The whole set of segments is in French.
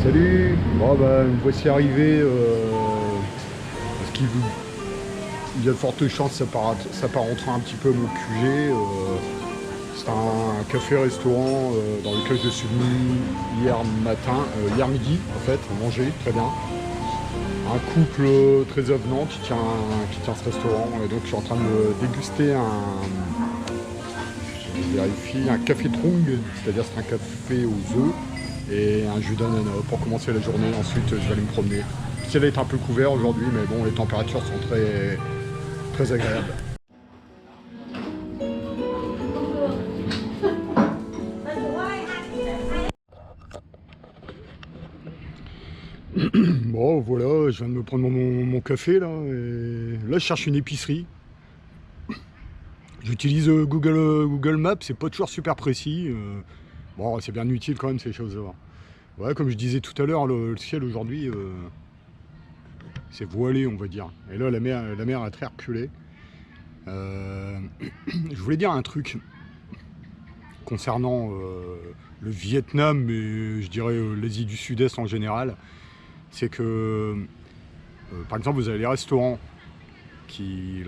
Salut. Bon bah me voici arrivé parce il y a de fortes chances que ça apparentera un petit peu à mon QG. C'est un café-restaurant dans lequel je suis venu hier midi en fait, manger, très bien. Un couple très avenant qui tient ce restaurant et donc je suis en train de déguster je vérifie, un café trong, c'est-à-dire c'est un café aux œufs et un jus d'ananas pour commencer la journée. Ensuite je vais aller me promener. Le ciel est un peu couvert aujourd'hui mais bon, les températures sont très, très agréables. Bon voilà, je viens de me prendre mon café là et là je cherche une épicerie. J'utilise Google Maps, c'est pas toujours super précis. Bon, c'est bien utile quand même ces choses-là. Ouais, comme je disais tout à l'heure, le ciel aujourd'hui, c'est voilé, on va dire. Et là, la mer est très reculée. Je voulais dire un truc concernant le Vietnam, mais je dirais l'Asie du Sud-Est en général. C'est que, par exemple, vous avez les restaurants qui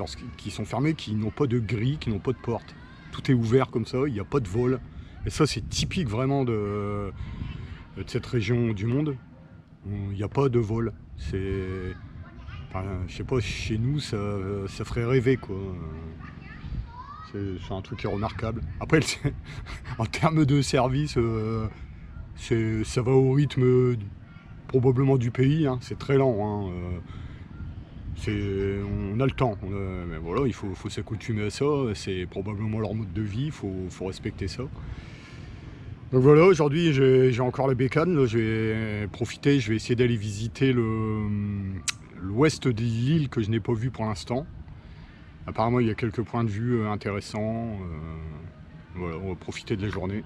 sont fermés, qui n'ont pas de grille, qui n'ont pas de porte. Tout est ouvert comme ça, il n'y a pas de vol. Et ça, c'est typique vraiment de cette région du monde. Il n'y a pas de vol. Enfin, je sais pas, chez nous, ça ferait rêver, quoi. C'est un truc qui est remarquable. Après, en termes de service, ça va au rythme probablement du pays. Hein. C'est très lent. Hein. On a le temps, mais voilà, il faut s'accoutumer à ça, c'est probablement leur mode de vie, il faut respecter ça. Donc voilà, aujourd'hui j'ai encore la bécane, là, je vais profiter, je vais essayer d'aller visiter l'ouest de l'île que je n'ai pas vu pour l'instant. Apparemment il y a quelques points de vue intéressants, voilà, on va profiter de la journée.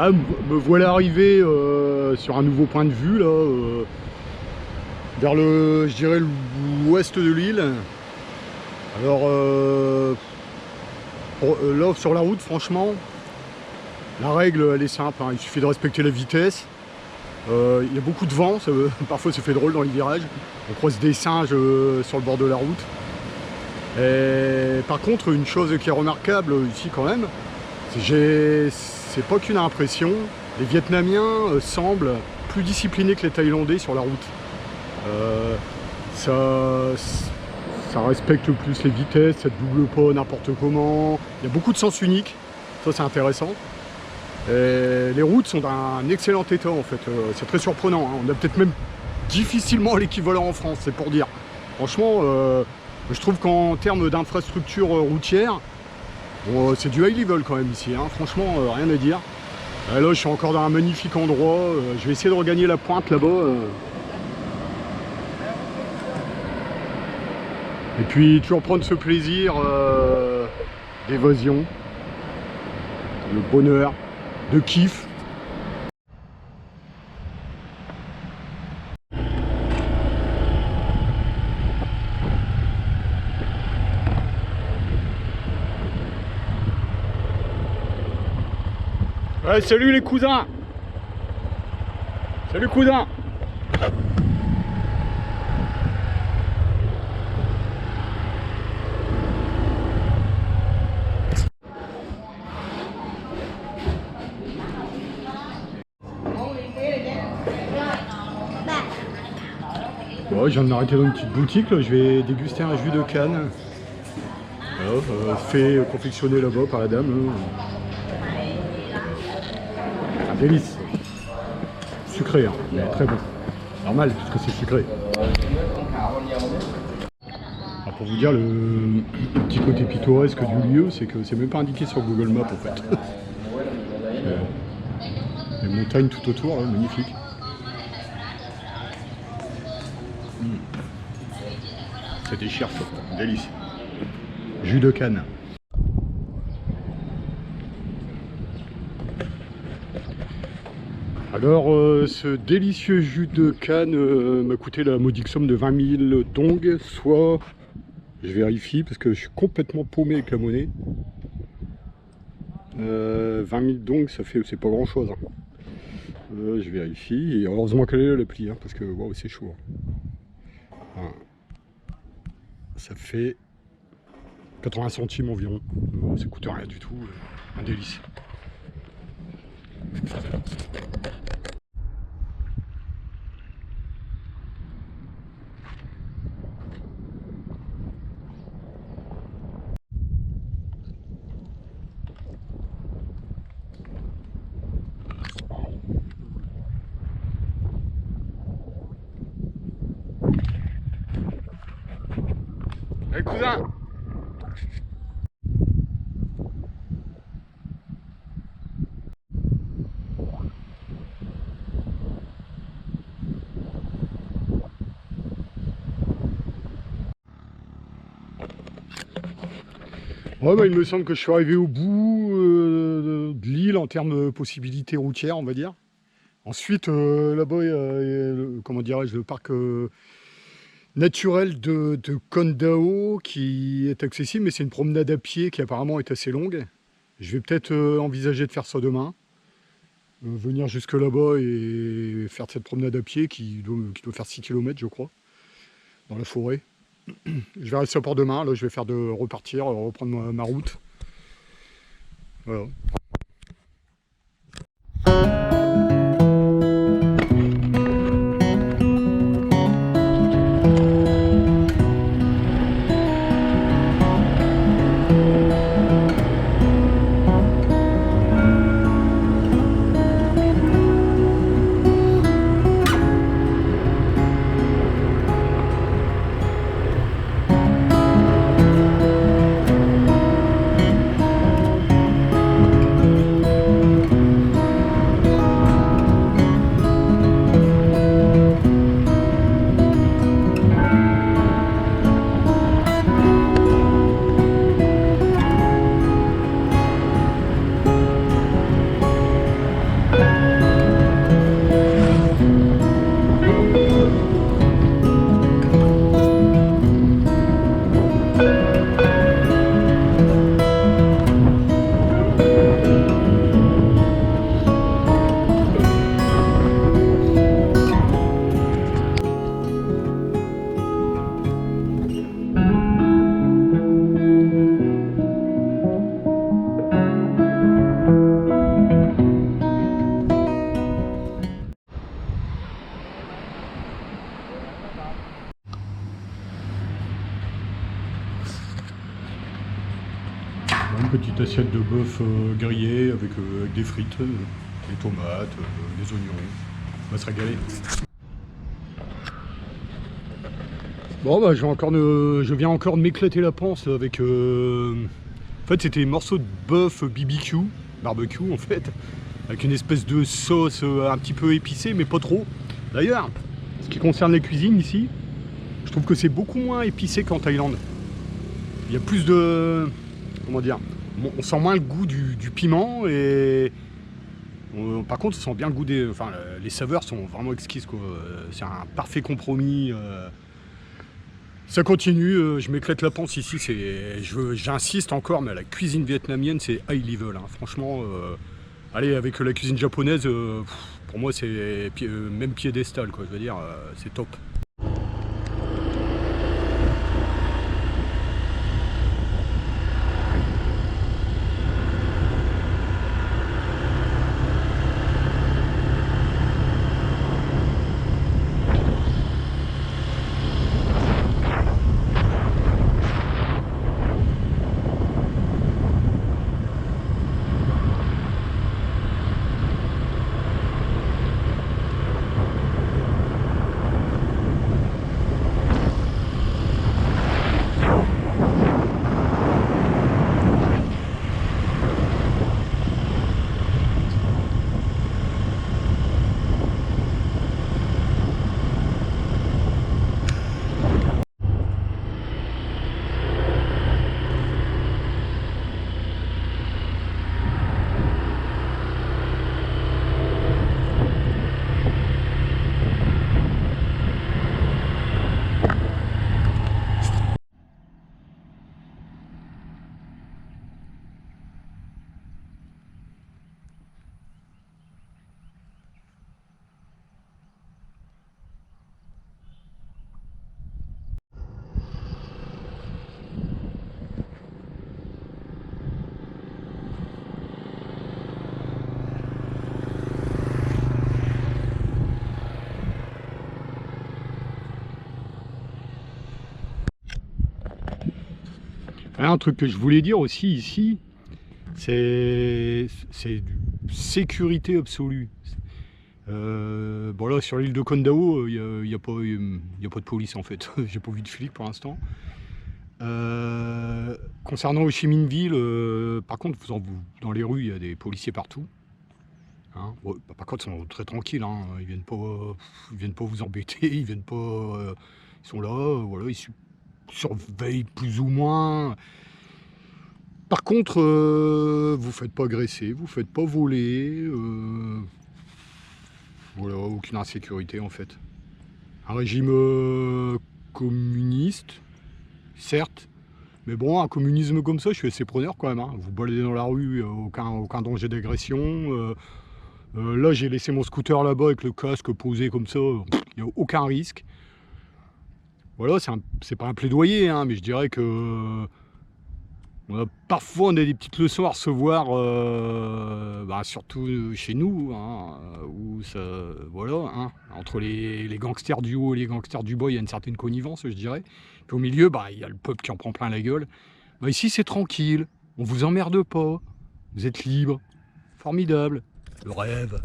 Ah, me voilà arrivé sur un nouveau point de vue là, vers je dirais l'ouest de l'île. Alors là sur la route, franchement, la règle elle est simple, hein, il suffit de respecter la vitesse. Il y a beaucoup de vent, parfois ça fait drôle dans les virages. On croise des singes sur le bord de la route. Et, par contre, une chose qui est remarquable ici quand même, c'est pas qu'une impression, les Vietnamiens semblent plus disciplinés que les Thaïlandais sur la route. Ça respecte plus les vitesses, ça ne double pas n'importe comment. Il y a beaucoup de sens unique, ça c'est intéressant. Et les routes sont d'un excellent état en fait, c'est très surprenant, hein. On a peut-être même difficilement l'équivalent en France, c'est pour dire. Franchement, je trouve qu'en termes d'infrastructure routière, bon, c'est du high level quand même ici, hein. Franchement, rien à dire. Là, je suis encore dans un magnifique endroit, je vais essayer de regagner la pointe là-bas. Et puis toujours prendre ce plaisir d'évasion, de bonheur, de kiff. Ouais, salut les cousins. Salut cousins. Bon, je viens de m'arrêter dans une petite boutique, là. Je vais déguster un jus de canne. Voilà, fait confectionner là-bas par la dame. Là. Un délice. Sucré, hein, mais très bon. Normal, puisque c'est sucré. Alors pour vous dire, le petit côté pittoresque du lieu, c'est que c'est même pas indiqué sur Google Maps en fait. Les montagnes tout autour, là, magnifique. Ça déchire, ça, délice. Jus de canne. Alors, ce délicieux jus de canne m'a coûté la modique somme de 20 000 dong, soit, je vérifie parce que je suis complètement paumé avec la monnaie. 20 000 dong, ça fait, c'est pas grand chose. Hein. Je vérifie, et heureusement qu'elle est là l'appli, hein, parce que waouh, c'est chaud. Hein. Ça fait 80 centimes environ, ça coûte rien du tout, un délice. Hey cousin! Ouais, bah, il me semble que je suis arrivé au bout de l'île en termes de possibilités routières, on va dire. Ensuite, là-bas, il y a comment dirais-je, le parc naturel de Con Dao qui est accessible, mais c'est une promenade à pied qui apparemment est assez longue. Je vais peut-être envisager de faire ça demain. Venir jusque là-bas et faire cette promenade à pied qui doit faire 6 km, je crois, dans la forêt. Je verrai ça pour demain. Là, je vais faire repartir, reprendre ma route. Voilà. Petite assiette de bœuf grillé avec des frites, des tomates, des oignons. On va se régaler. Bon bah je viens encore de m'éclater la panse avec... En fait c'était des morceaux de bœuf barbecue en fait, avec une espèce de sauce un petit peu épicée mais pas trop. D'ailleurs, ce qui concerne les cuisines ici, je trouve que c'est beaucoup moins épicé qu'en Thaïlande. Il y a plus de... comment dire, on sent moins le goût du piment et... par contre on sent bien le goût des... Enfin les saveurs sont vraiment exquises quoi. C'est un parfait compromis. Ça continue, je m'éclate la panse ici, j'insiste encore, mais la cuisine vietnamienne c'est high level, hein. Franchement, allez, avec la cuisine japonaise, pour moi c'est même piédestal, quoi, je veux dire, c'est top. Un truc que je voulais dire aussi ici, c'est sécurité absolue. Bon là sur l'île de Koh Tao, il n'y a pas de police en fait, j'ai pas vu de flic pour l'instant. Concernant Ho Chi Minh Ville, par contre dans les rues il y a des policiers partout. Hein. Bon, par contre ils sont très tranquilles, hein. Ils viennent pas vous embêter, ils sont là, voilà, ils surveillent plus ou moins. Par contre, vous faites pas agresser, vous faites pas voler, voilà, aucune insécurité en fait. Un régime communiste, certes, mais bon, un communisme comme ça, je suis assez preneur quand même, hein. Vous baladez dans la rue, aucun danger d'agression. Là, j'ai laissé mon scooter là-bas avec le casque posé comme ça, il n'y a aucun risque. Voilà, c'est pas un plaidoyer, hein, mais je dirais que parfois on a des petites leçons à recevoir, surtout chez nous, hein, où ça, voilà, hein, entre les gangsters du haut et les gangsters du bas, il y a une certaine connivence, je dirais. Puis au milieu, il y a le peuple qui en prend plein la gueule. Ici c'est tranquille, on vous emmerde pas, vous êtes libre, formidable, le rêve.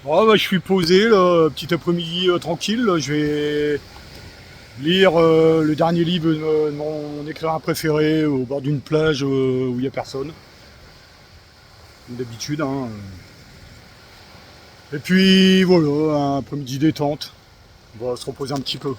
Bon, je suis posé, là, petit après-midi tranquille, là, je vais lire le dernier livre de mon écrivain préféré au bord d'une plage où il n'y a personne. comme d'habitude. Hein. Et puis voilà, un après-midi détente. On va se reposer un petit peu.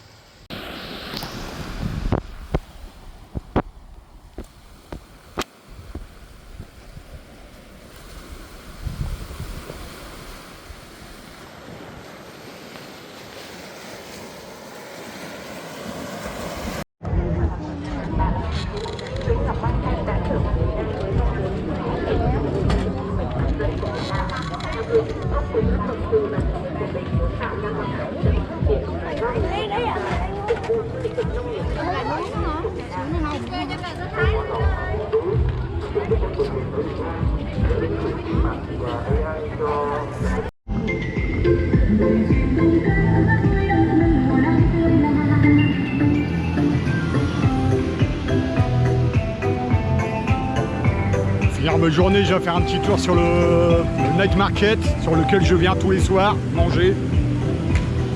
Finir ma journée, je vais faire un petit tour sur le night market sur lequel je viens tous les soirs manger.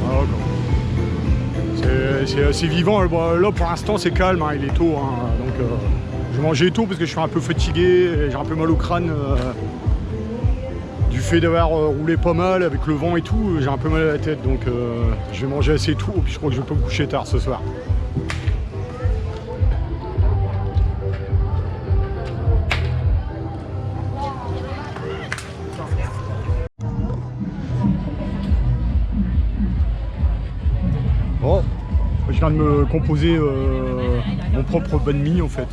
Voilà, c'est assez vivant. Là pour l'instant c'est calme, hein, il est tôt, hein, donc je vais manger tôt parce que je suis un peu fatigué, j'ai un peu mal au crâne du fait d'avoir roulé pas mal avec le vent et tout, j'ai un peu mal à la tête, donc je vais manger assez tôt et puis je crois que je vais pas me coucher tard ce soir. Bon, je viens de me composer mon propre banh mi en fait.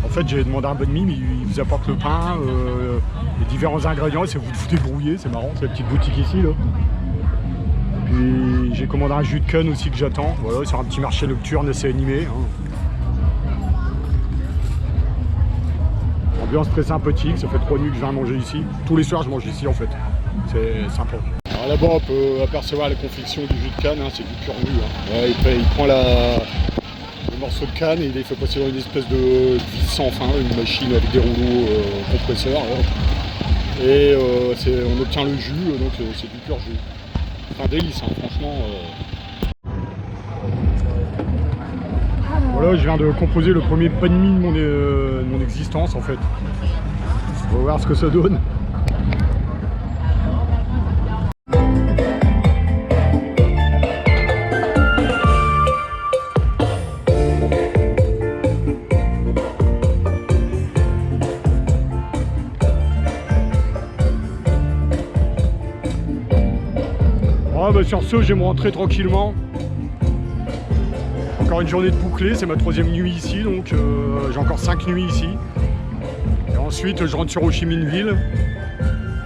En fait, j'ai demandé un banh mi, mais il vous apporte le pain, les différents ingrédients, et c'est vous de vous débrouiller, c'est marrant, c'est la petite boutique ici là. Puis j'ai commandé un jus de canne aussi que j'attends, voilà, sur un petit marché nocturne assez animé. Hein. Ambiance très sympathique, ça fait 3 nuits que je viens manger ici. Tous les soirs je mange ici en fait, c'est sympa. Alors là-bas on peut apercevoir la confection du jus de canne, hein, c'est du pur jus. Hein. Ouais, il prend le morceau de canne et il les fait passer dans une espèce de vis sans fin, une machine avec des rouleaux compresseurs. Là. Et on obtient le jus, donc c'est du pur jus. C'est un délice, hein, franchement. Voilà, je viens de composer le premier banh mi de mon existence en fait. On va voir ce que ça donne. Ah bah sur ce, je vais me rentrer tranquillement. Encore une journée de bouclée, c'est ma 3e nuit ici, donc j'ai encore 5 nuits ici. Et ensuite, je rentre sur Ho Chi Minh Ville.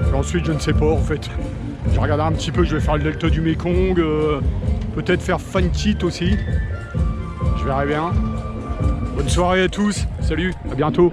Et ensuite, je ne sais pas en fait. Je regarde un petit peu, je vais faire le delta du Mekong, peut-être faire Phan Thit aussi. Je verrai bien. Bonne soirée à tous, salut, à bientôt.